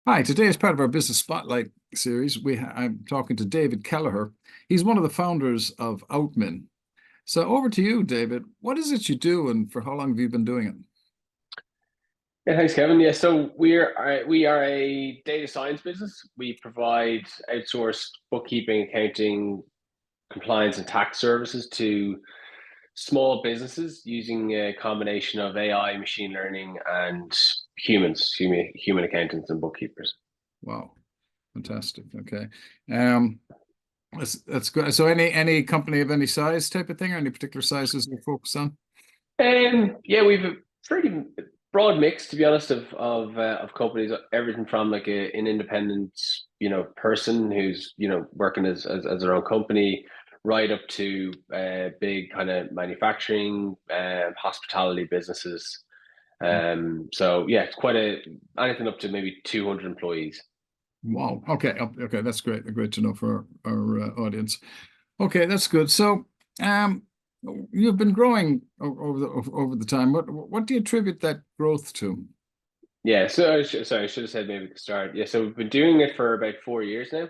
Hi, today as part of our Business Spotlight series, I'm talking to David Kelleher. He's one of the founders of Outmin. So over to you, David. What is it you do and for how long have you been doing it? Yeah, thanks, Kevin. Yeah, so we are a data science business. We provide outsourced bookkeeping, accounting, compliance, and tax services to small businesses using a combination of AI, machine learning, and human accountants and bookkeepers. Wow, fantastic. Okay. Um, that's good. So any company of any size type of thing or any particular sizes you focus on? Yeah, we've a pretty broad mix, to be honest, of companies. Everything from like an independent, person who's working as their own company, right up to big kind of manufacturing, hospitality businesses. So yeah, it's quite a anything up to maybe 200 employees. Wow. Okay. Okay. That's great. Great to know for our audience. Okay, that's good. So, um, you've been growing over the time. What do you attribute that growth to? Yeah, so sorry, I should have said maybe at the start. Yeah, so we've been doing it for about 4 years now.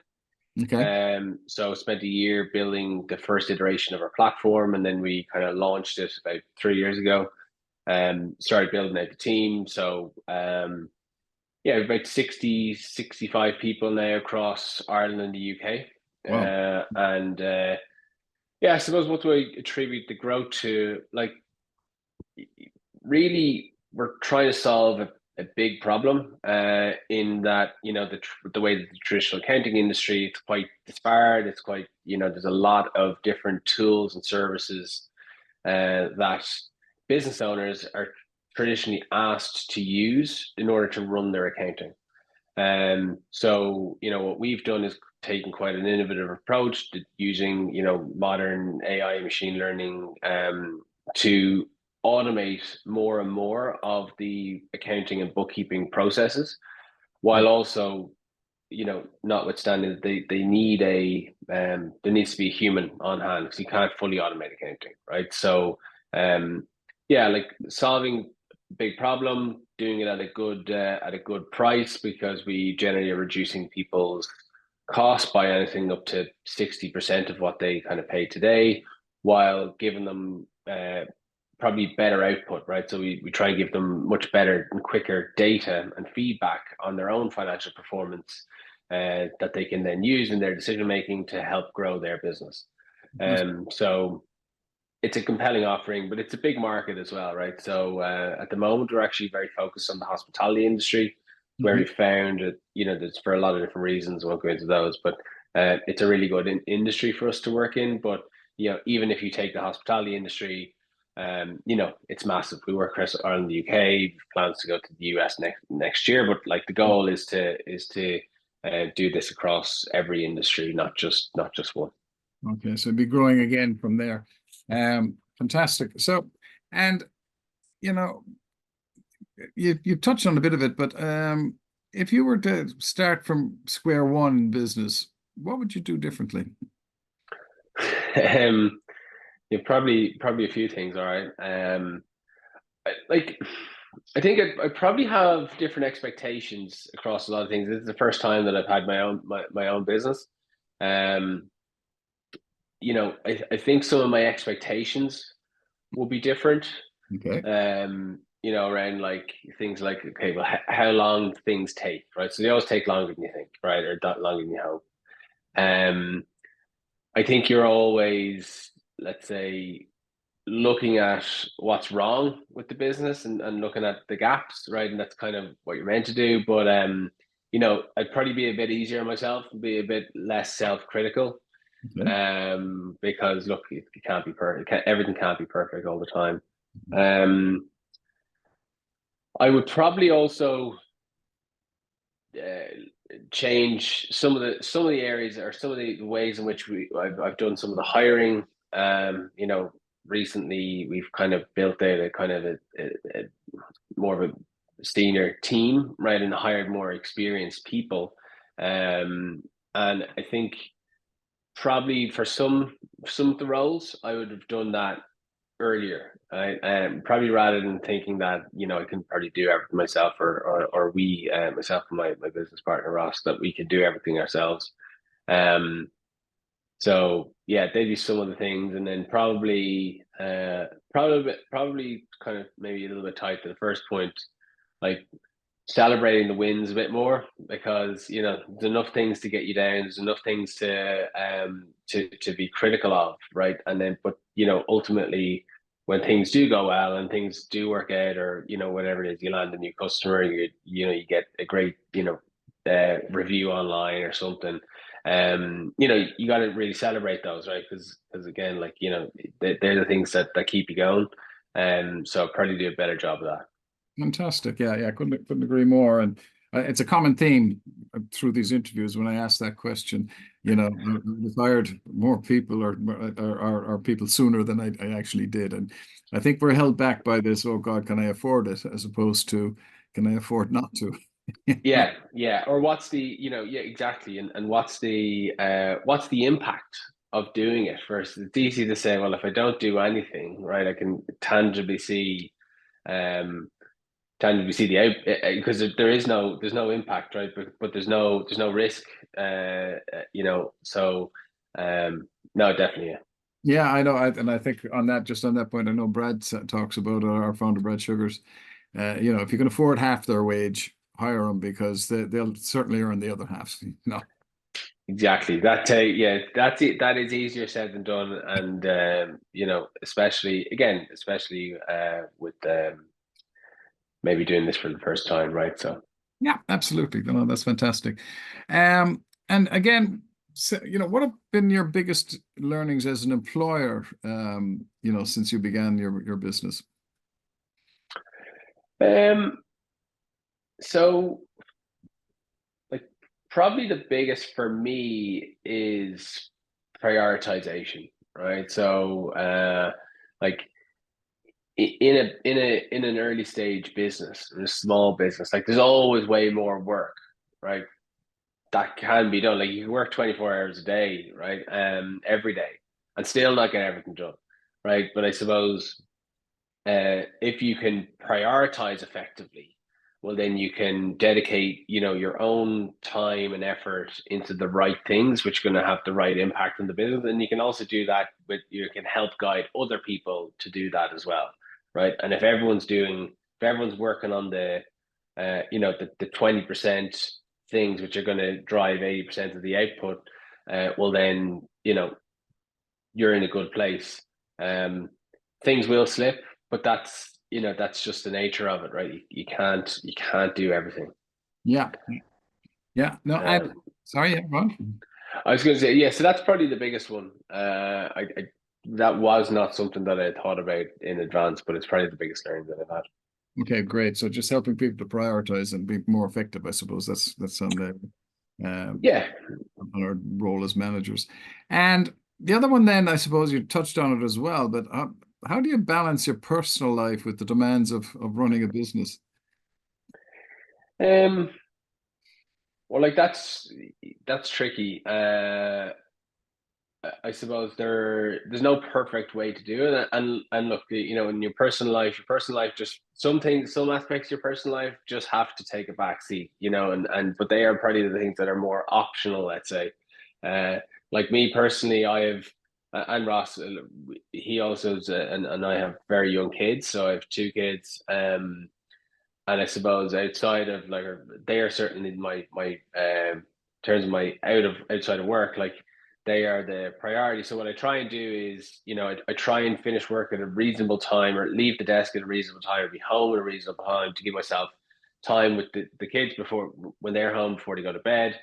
Okay. So spent a year building the first iteration of our platform, and then we kind of launched it about 3 years ago. Started building out the team. So yeah, about 65 people now across Ireland and the UK. Wow. And Yeah, I suppose what do I attribute the growth to? Like, really, we're trying to solve a big problem in that, the way that the traditional accounting industry, it's quite disparate. It's quite, there's a lot of different tools and services that business owners are traditionally asked to use in order to run their accounting. So, what we've done is taken quite an innovative approach to using, modern AI machine learning to automate more and more of the accounting and bookkeeping processes, while also, notwithstanding that they need there needs to be a human on hand because you can't fully automate accounting, right? So, yeah, like solving big problem, doing it at a good price because we generally are reducing people's cost by anything up to 60% of what they kind of pay today, while giving them probably better output, right? So we try and give them much better and quicker data and feedback on their own financial performance that they can then use in their decision making to help grow their business. So it's a compelling offering, but it's a big market as well, right? So at the moment, we're actually very focused on the hospitality industry, where Mhm. we found that there's for a lot of different reasons. I won't go into those, but it's a really good industry for us to work in. But even if you take the hospitality industry, it's massive. We work across Ireland, the UK, plans to go to the US next year, but like the goal is to do this across every industry, not just one. Okay, so it'd be growing again from there. Fantastic. So, and you know, you touched on a bit of it, but if you were to start from square one in business, what would you do differently? um, yeah, probably a few things. All right. Like I think I probably have different expectations across a lot of things. This is the first time that I've had my own business. Um, I think some of my expectations will be different. Okay. Around like things like, okay, well, how long things take, right? So they always take longer than you think, right? Or not longer than you hope. Um, I think you're always, let's say, looking at what's wrong with the business and looking at the gaps, right? And that's kind of what you're meant to do. But I'd probably be a bit easier on myself, be a bit less self-critical. Okay. Because look, it can't be perfect. Everything can't be perfect all the time. Um, I would probably also change some of the areas or some of the ways in which I've done some of the hiring. Recently we've kind of built out a kind of a more of a senior team, right, and hired more experienced people. And I think probably for some of the roles, I would have done that earlier, right? Probably rather than thinking that, I can probably do everything myself, or we, myself and my business partner Ross, that we can do everything ourselves. Um, so yeah, they'd be some of the things, and then probably kind of maybe a little bit tight to the first point, like celebrating the wins a bit more, because there's enough things to get you down, there's enough things to be critical of, right? And then, but ultimately, when things do go well and things do work out, or whatever it is, you land a new customer, you get a great review online or something. You got to really celebrate those, right? Because again, like, they're the things that keep you going. So probably do a better job of that. Fantastic. Yeah, yeah, couldn't agree more. And it's a common theme through these interviews when I ask that question. I've hired more people or people sooner than I actually did. And I think we're held back by this, oh God, can I afford it? As opposed to, can I afford not to? Yeah, yeah. Or what's the, yeah, exactly. And what's the impact of doing it first? It's easy to say, well, if I don't do anything, right, I can um tangibly see the out, because there's no impact, right? But there's no risk, so no, definitely, yeah. Yeah, I know. And I think on that, just on that point, I know Brad talks about our founder, Brad Sugars. If you can afford half their wage, hire them because they'll certainly earn the other half. Exactly. Yeah, that's it. That is easier said than done. And especially with maybe doing this for the first time, right? So Yeah, absolutely. No, that's fantastic. And again, so, what have been your biggest learnings as an employer, since you began your business? um so like, probably the biggest for me is prioritization, right? So like, in an early stage business, in a small business, like, there's always way more work, right? That can be done. Like, you can work 24 hours a day, right? Every day, and still not get everything done, right? But I suppose, if you can prioritize effectively, well, then you can dedicate, your own time and effort into the right things, which are going to have the right impact on the business. And you can also do that with, you can help guide other people to do that as well, right? And if everyone's working on the 20% things which are going to drive 80% of the output, well, then, you're in a good place. Um, Things will slip, but that's just the nature of it, right? You can't do everything. Yeah, yeah. No, and Um, sorry, yeah, go on. I was going to say, yeah. So that's probably the biggest one. That was not something that I thought about in advance, but it's probably the biggest learning that I've had. Okay, great. So just helping people to prioritize and be more effective, I suppose that's on the um, Yeah. on our role as managers. And the other one, then, I suppose you touched on it as well, but how do you balance your personal life with the demands of running a business? Um. Well, like, that's tricky. I suppose there's no perfect way to do it, and look, in your personal life, just some aspects of your personal life just have to take a back seat, and but they are probably the things that are more optional, let's say. Uh, like me personally, and Ross, he also is, and I have very young kids, so I have two kids. And I suppose outside of, like, they are certainly my in terms of my outside of work, like, they are the priority. So what I try and do is, I try and finish work at a reasonable time, or leave the desk at a reasonable time, or be home at a reasonable time, to give myself time with the kids before, when they're home, before they go to bed.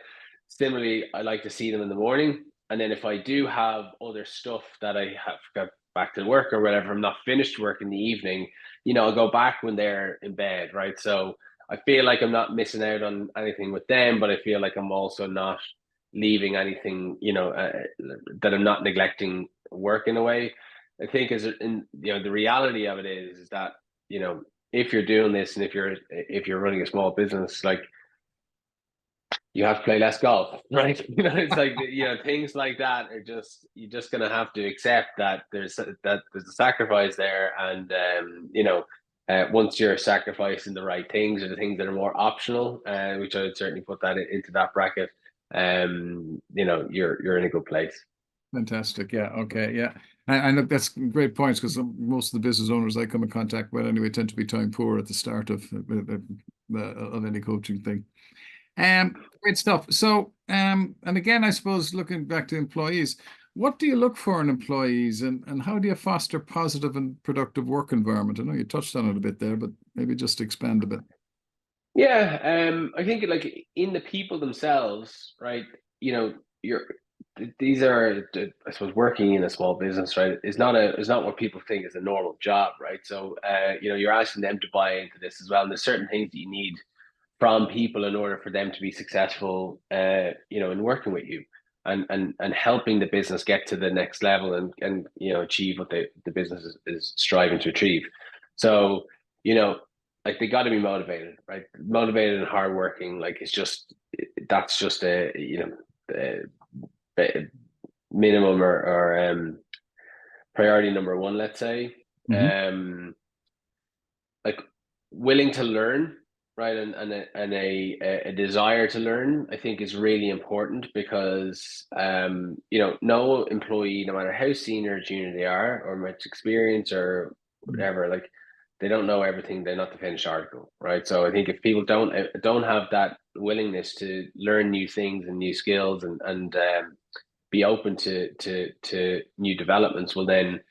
Similarly, I like to see them in the morning. And then if I do have other stuff that I have got back to work or whatever, I'm not finished work in the evening, I'll go back when they're in bed, right? So I feel like I'm not missing out on anything with them, but I feel like I'm also not leaving anything, that I'm not neglecting work in a way. I think, the reality of it is that, if you're doing this, and if you're running a small business, like, you have to play less golf, right? It's like, things like that are just, you're just gonna have to accept that there's a sacrifice there, and once you're sacrificing the right things, or the things that are more optional, which I would certainly put that into that bracket, you're in a good place. Fantastic. Yeah. Okay. Yeah. And look, that's great points, because most of the business owners I come in contact with anyway tend to be time poor at the start of any coaching thing. Great stuff. So, and again, I suppose looking back to employees, what do you look for in employees, and how do you foster positive and productive work environment? I know you touched on it a bit there, but maybe just expand a bit. Yeah, I think like in the people themselves, right? You're these are, I suppose, working in a small business, right? Is not what people think is a normal job, right? So, you're asking them to buy into this as well, and there's certain things that you need from people in order for them to be successful, in working with you, and helping the business get to the next level, and achieve what the business is striving to achieve. So, you know, like, they got to be motivated, right? Motivated and hardworking. Like, it's just, that's just a minimum, or priority number one, let's say. Hmm. Like, willing to learn, right, and a desire to learn, I think, is really important, because no employee, no matter how senior or junior they are, or much experience or whatever, like, they don't know everything. They're not the finished article, right? So I think if people don't have that willingness to learn new things and new skills, and be open to new developments, well, then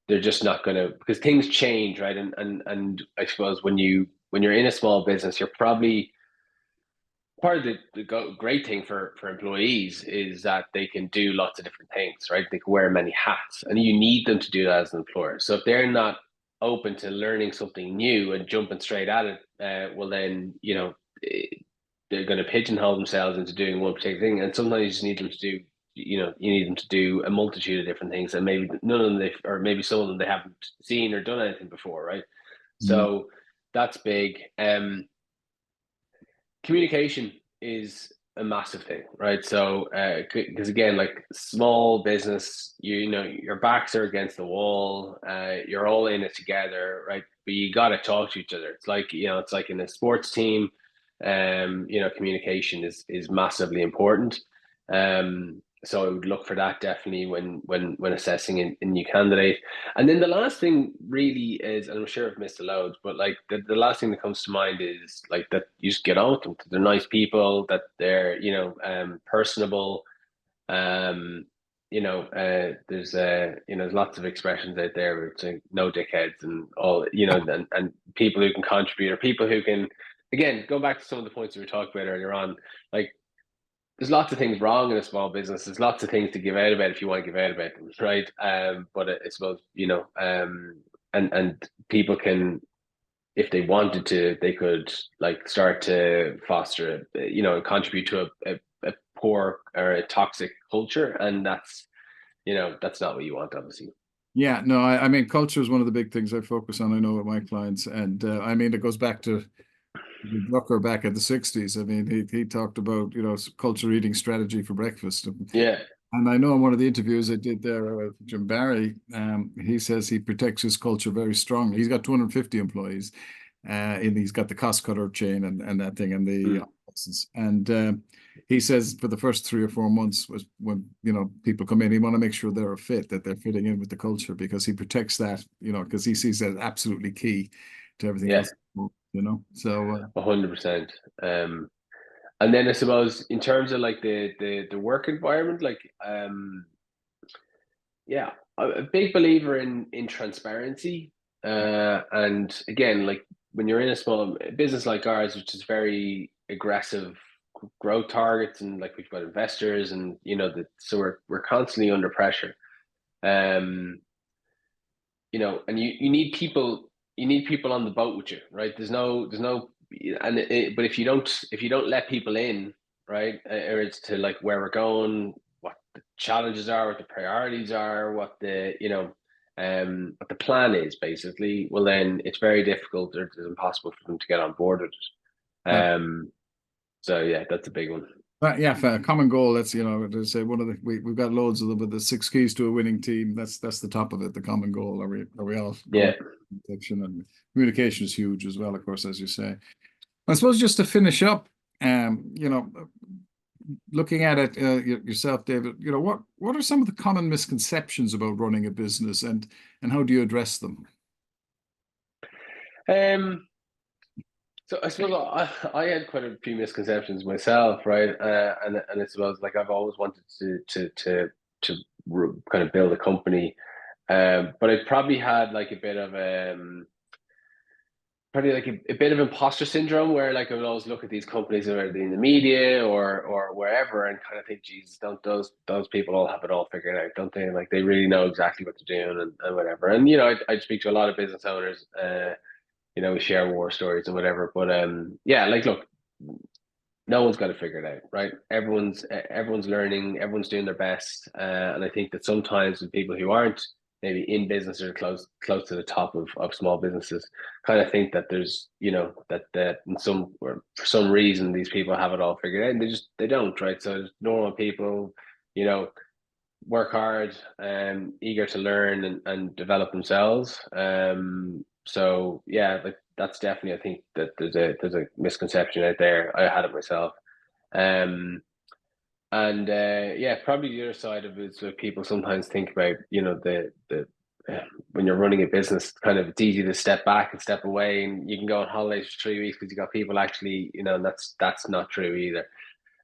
they're just not going to, because things change, right? And I suppose when you're in a small business, you're probably, part of the great thing for employees is that they can do lots of different things, right? They can wear many hats, and you need them to do that as an employer. So if they're not open to learning something new and jumping straight at it, well, then eh, they're going to pigeonhole themselves into doing one particular thing, and sometimes you just need them to do. You need them to do a multitude of different things, and maybe none of them or maybe some of them they haven't seen or done anything before, right? Hmm. So that's big. Communication is a massive thing, right? So, because again, like, small business, your backs are against the wall. You're all in it together, right? But you got to talk to each other. It's like in a sports team. Communication is massively important. So I would look for that, definitely, when assessing a new candidate. And then the last thing really is, and I'm sure I've missed a load, but like, the last thing that comes to mind is, like, that you just get on with them. They're nice people, that they're, personable. There's lots of expressions out there where it's like, no dickheads and all, and people who can contribute, or people who can, again, go back to some of the points we were talking about earlier on, like, there's lots of things wrong in a small business. There's lots of things to give out about if you want to give out about them, right? But I suppose, and people can, if they wanted to, they could, like, start to foster, contribute to a poor or a toxic culture, and that's not what you want, obviously. Yeah, no, I mean, culture is one of the big things I focus on, I know, with my clients. And I mean, it goes back to Drucker back in the 60s. I mean, he talked about, culture eating strategy for breakfast. Yeah, And I know in one of the interviews I did there with Jim Barry, he says he protects his culture very strongly. He's got 250 employees, and he's got the cost cutter chain and that thing, and the mm, license. And he says for the first 3 or 4 months was when people come in, he want to make sure they're a fit, that they're fitting in with the culture, because he protects that, because he sees that absolutely key to everything yeah, else. So 100%. And then I suppose, in terms of, like, the work environment, like, yeah, I'm a big believer in transparency. And again, like, when you're in a small business like ours, which is very aggressive growth targets, and, like, we've got investors, and so we're constantly under pressure. Um, and you need people on the boat with you, right? There's no, but if you don't let people in, right, or it's to, like, where we're going, what the challenges are, what the priorities are, what the plan is, basically, well, then it's very difficult, or it's impossible for them to get on board with it. that So yeah, that's a big one. But yeah, for a common goal, that's, to say one of we've got loads of them, but the 6 keys to a winning team, that's the top of it, the common goal. Are we all Yeah. going in that direction? And communication is huge as well, of course, as you say. I suppose just to finish up, you know, looking at it yourself, David, what are some of the common misconceptions about running a business, and how do you address them? Um, so I suppose I had quite a few misconceptions myself, right? And I suppose like I've always wanted to kind of build a company, but I probably had like a bit of probably like a bit of imposter syndrome where like I would always look at these companies that are in the media or wherever and kind of think, Jesus, don't those people all have it all figured out, don't they? Like they really know exactly what they're doing and whatever. And I'd speak to a lot of business owners, we share war stories and whatever. But yeah, like look, no one's got to figure it out, right? Everyone's learning, everyone's doing their best, and I think that sometimes with people who aren't maybe in business or close to the top of small businesses, kind of think that there's that in some or for some reason these people have it all figured out, and they don't, right? So there's normal people, you know, work hard and eager to learn and develop themselves. So yeah, like that's definitely I think that there's a misconception out there. I had it myself. Um, and yeah, probably the other side of it is that people sometimes think about, the when you're running a business, kind of it's easy to step back and step away, and you can go on holidays for 3 weeks because you got people actually, and that's not true either.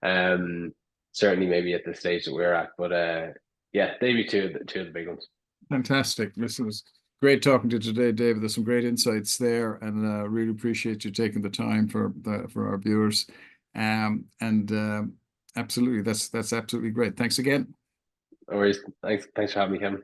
Um, Certainly maybe at the stage that we're at, but yeah, maybe two of the big ones. Fantastic. Listen, it was great talking to you today, David. There's some great insights there, and really appreciate you taking the time for our viewers. And absolutely, that's absolutely great. Thanks again. No worries. Thanks for having me, Kevin.